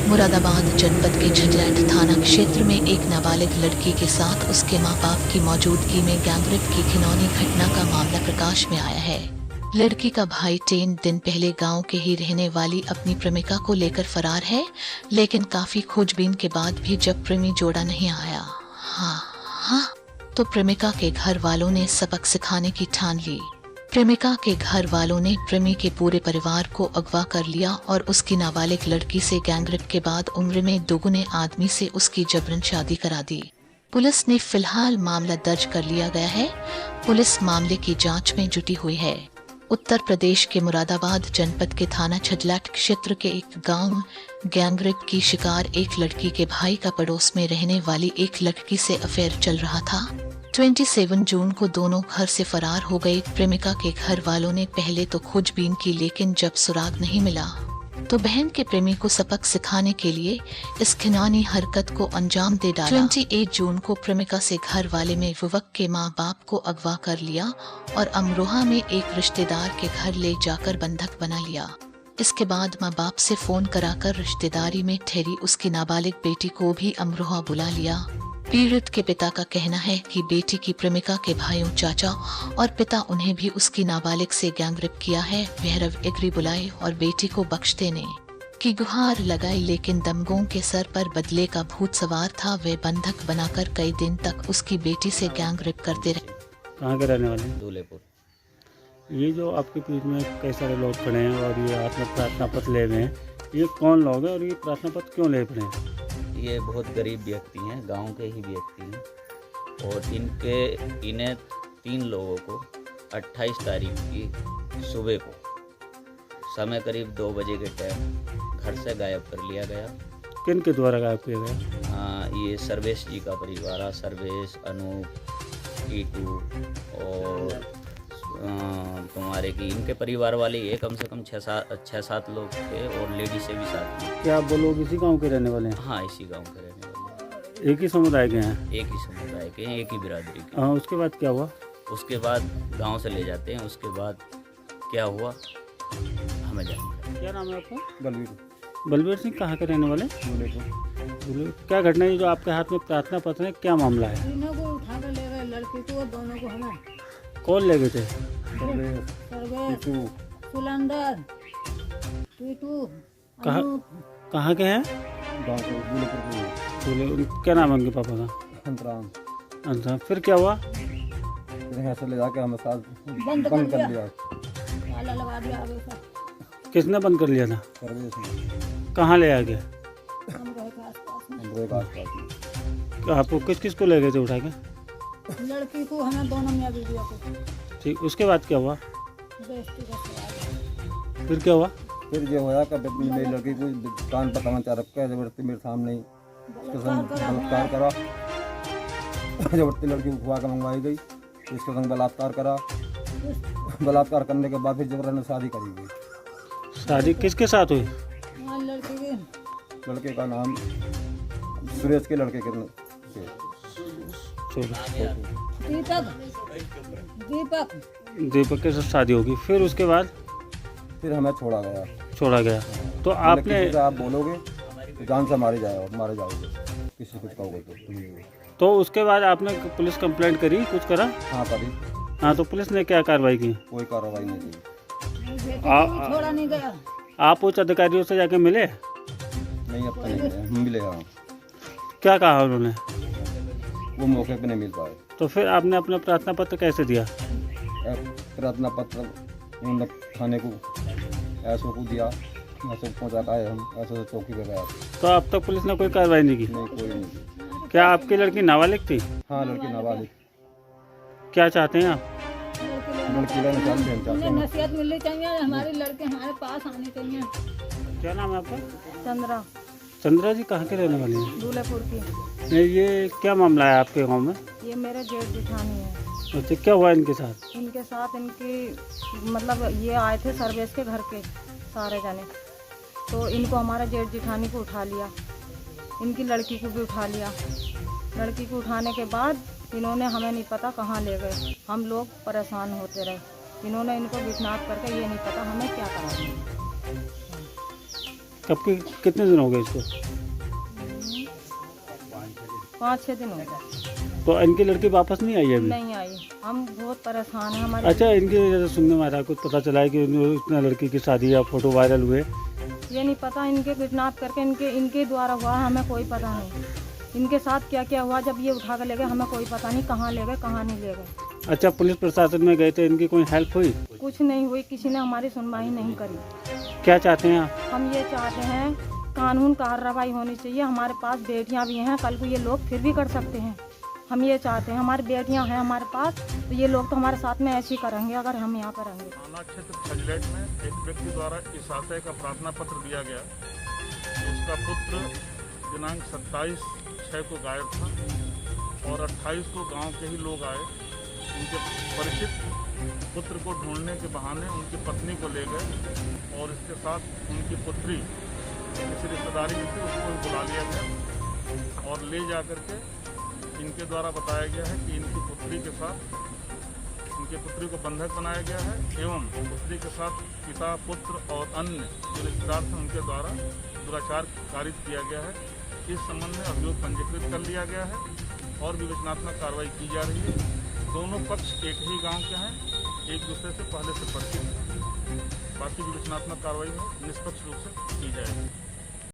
मुरादाबाद जनपद के झज्जर थाना क्षेत्र में एक नाबालिग लड़की के साथ उसके मां बाप की मौजूदगी में गैंगरेप की घिनौनी घटना का मामला प्रकाश में आया है। लड़की का भाई 3 दिन पहले गांव के ही रहने वाली अपनी प्रेमिका को लेकर फरार है, लेकिन काफी खोजबीन के बाद भी जब प्रेमी जोड़ा नहीं आया तो प्रेमिका के घर वालों ने सबक सिखाने की ठान ली। प्रेमिका के घर वालों ने प्रेमी के पूरे परिवार को अगवा कर लिया और उसकी नाबालिग लड़की से गैंगरेप के बाद उम्र में दोगुने आदमी से उसकी जबरन शादी करा दी। पुलिस ने फिलहाल मामला दर्ज कर लिया गया है। पुलिस मामले की जांच में जुटी हुई है। उत्तर प्रदेश के मुरादाबाद जनपद के थाना झज्जर क्षेत्र के एक गांव गैंगरेप की शिकार एक लड़की के भाई का पड़ोस में रहने वाली एक लड़की से अफेयर चल रहा था। 27 जून को दोनों घर से फरार हो गए। प्रेमिका के घर वालों ने पहले तो खोजबीन की, लेकिन जब सुराग नहीं मिला तो बहन के प्रेमी को सबक सिखाने के लिए इस घिनौनी हरकत को अंजाम दे डाला। 28 जून को प्रेमिका से घर वाले में युवक के मां बाप को अगवा कर लिया और अमरोहा में एक रिश्तेदार के घर ले जाकर बंधक बना लिया। इसके बाद मां बाप से फोन कराकर रिश्तेदारी में ठहरी उसकी नाबालिग बेटी को भी अमरोहा बुला लिया। पीड़ित के पिता का कहना है कि बेटी की प्रेमिका के भाइयों, चाचा और पिता उन्हें भी उसकी नाबालिग से गैंगरेप किया है। भैरव एग्री बुलाए और बेटी को बख्श देने की गुहार लगाई, लेकिन दमगों के सर पर बदले का भूत सवार था। वे बंधक बनाकर कई दिन तक उसकी बेटी से गैंगरेप करते रहे। कहाँ के रहने वाले हैं? दूल्हेपुर। ये जो आपके बीच में कई सारे लोग खड़े हैं और ये आपने प्रार्थना पत्र ले रहे हैं, ये कौन लोग हैं और ये प्रार्थना पत्र क्यों ले रहे हैं? ये बहुत गरीब व्यक्ति हैं, गांव के ही व्यक्ति हैं और इन्हें 3 लोगों को 28 तारीख की सुबह को समय करीब 2 बजे के टाइम घर से गायब कर लिया गया। किन के द्वारा गायब किया गया? ये सर्वेश जी का परिवार है। सर्वेश, अनूप, टीटू और तुम्हारे की इनके परिवार वाले ये कम से कम 6-7 लोग थे और लेडी से भी साथ में। क्या आप वो लोग इसी गांव के रहने वाले हैं? हाँ, इसी गांव के रहने वाले हैं। एक ही समुदाय के हैं? एक ही समुदाय के हैं, एक ही बिरादरी के। हाँ, उसके बाद क्या हुआ? उसके बाद गांव से ले जाते हैं। उसके बाद क्या हुआ हमें जानना। क्या नाम है आपका? बलवीर। बलवीर सिंह। कहाँ के रहने वाले? दूल्हेपुर। क्या घटना है जो आपके हाथ में प्रार्थना पत्र है, क्या मामला है? तीनों को उठा कर ले गए, लड़की को और दोनों को हमें। कौन ले गए थे? सुलंदर, टीटू, कहाँ के हैं? गाँव के दूल्हेपुर के। क्या नाम है उनके पापा का? अंतराम। अच्छा, फिर क्या हुआ? फिर यहाँ से ले जाके हमें साथ बंद बंद कर कर दिया। लिया। ताला लगा दिया आगे से। किसने बंद कर लिया था? सर्वेश में। कहाँ ले आ गया? हम रहे के आसपास में। हम लोग आस-पास में। आपको किस को ले गए थे उठा के? लड़की को हमें दोनों मियाँ बीवियों को। ठीक, उसके बाद क्या हुआ? बेइज्जती का सवाल। फिर क्या हुआ? फिर ये होया कि मेरी लड़की को कान पर तमंचा रखा है, जबरदस्ती मेरे सामने ही उसके संग बलात्कार करा। जबरदस्ती लड़की को खुआ कर मंगवाई गई, उसके संग बलात्कार करा। बलात्कार करने के बाद फिर जबरन शादी करी गई। शादी किसके साथ हुई? वहाँ लड़की के लड़के का नाम सुरेश के लड़के के दीपक के साथ शादी होगी। फिर उसके बाद फिर हमें छोड़ा गया। तो आपने आप बोलोगे तो जान से मारे जाओगे, किसी कुछ कहोगे तो उसके बाद आपने पुलिस कंप्लेंट करी, कुछ करा? हाँ करी। हाँ, तो पुलिस ने क्या कार्रवाई की? कोई कार्रवाई नहीं की। छोड़ा नहीं गया। आप उच्च अधिकारियों से जाके मिले? नहीं, अब तक नहीं मिले। हम मिले। हाँ, क्या कहा उन्होंने? वो मौके पे नहीं मिल पाए। तो फिर आपने अपना प्रार्थना पत्र कैसे दिया? प्रार्थना पत्र उन्होंने थाने को ऐसो को दिया, ऐसे पहुँचा पाए हम, ऐसे चौकी पे गया। तो अब तक पुलिस ने कोई कार्रवाई नहीं की? नहीं, कोई नहीं। क्या आपकी लड़की नाबालिग थी? हाँ, लड़की नाबालिग। क्या चाहते हैं आप? लड़की रहना चाहते हैं, उन्हें नसीहत मिलनी चाहिए, हमारी लड़के हमारे पास आने चाहिए। क्या नाम है आपका? चंद्रा। चंद्रा जी, कहाँ के रहने वाली हैं? दूल्हेपुर की। ये क्या मामला है आपके गांव में? ये मेरे जेठ जिठानी है। अच्छा, क्या हुआ इनके साथ? इनके साथ इनकी मतलब ये आए थे सर्वेश के घर के सारे जने, तो इनको हमारा जेठ जिठानी को उठा लिया, इनकी लड़की को भी उठा लिया। लड़की को उठाने के बाद इन्होंने हमें नहीं पता कहाँ ले गए। हम लोग परेशान होते रहे। इन्होंने इनको विघ्नात करके ये नहीं पता हमें क्या करा। कब के कितने दिन हो गए इसको? 5-6 दिन हो गए। तो इनकी लड़की वापस नहीं आई अभी? नहीं आई, हम बहुत परेशान हैं हमारे। अच्छा, इनके जैसे सुनने में आ रहा, कुछ पता चला है कि इतना लड़की की शादी या फोटो वायरल हुए? ये नहीं पता, इनके किडनैप करके इनके द्वारा हुआ, हमें कोई पता नहीं। इनके साथ क्या क्या हुआ जब ये उठा कर ले गए, हमें कोई पता नहीं, कहाँ ले गए कहाँ नहीं ले गए। अच्छा, पुलिस प्रशासन में गए थे, इनकी कोई हेल्प हुई? कुछ नहीं हुई, किसी ने हमारी सुनवाई नहीं करी। क्या चाहते हैं आप? हम ये चाहते हैं कानून कार्रवाई होनी चाहिए। हमारे पास बेटियां भी हैं, कल को ये लोग फिर भी कर सकते हैं। हम ये चाहते हैं, हमारी बेटियां हैं हमारे पास, तो ये लोग तो हमारे साथ में ऐसे ही करेंगे अगर हम यहाँ पर रहेंगे। थाना क्षेत्र खजलेट में एक व्यक्ति द्वारा इस आशय का प्रार्थना पत्र दिया गया। उसका पुत्र दिनांक 27/6 को गायब था और 28 को गांव के ही लोग आए। उनके परिचित पुत्र को ढूंढने के बहाने उनकी पत्नी को ले गए और इसके साथ उनकी पुत्री किसी रिश्तेदारी में थी, उसको भी बुला लिया गया और ले जा कर के इनके द्वारा बताया गया है कि इनकी पुत्री के साथ इनके पुत्री को बंधक बनाया गया है एवं पुत्री के साथ पिता, पुत्र और अन्य जो रिश्तेदार थे उनके द्वारा दुराचार कारित किया गया है। इस संबंध में अभियोग पंजीकृत कर लिया गया है और विवेचनात्मक कार्रवाई की जा रही है। दोनों पक्ष एक ही गांव के हैं, एक दूसरे से पहले से परिचित हैं। बाकी विवेचनात्मक कार्रवाई में निष्पक्ष रूप से की जाएगी।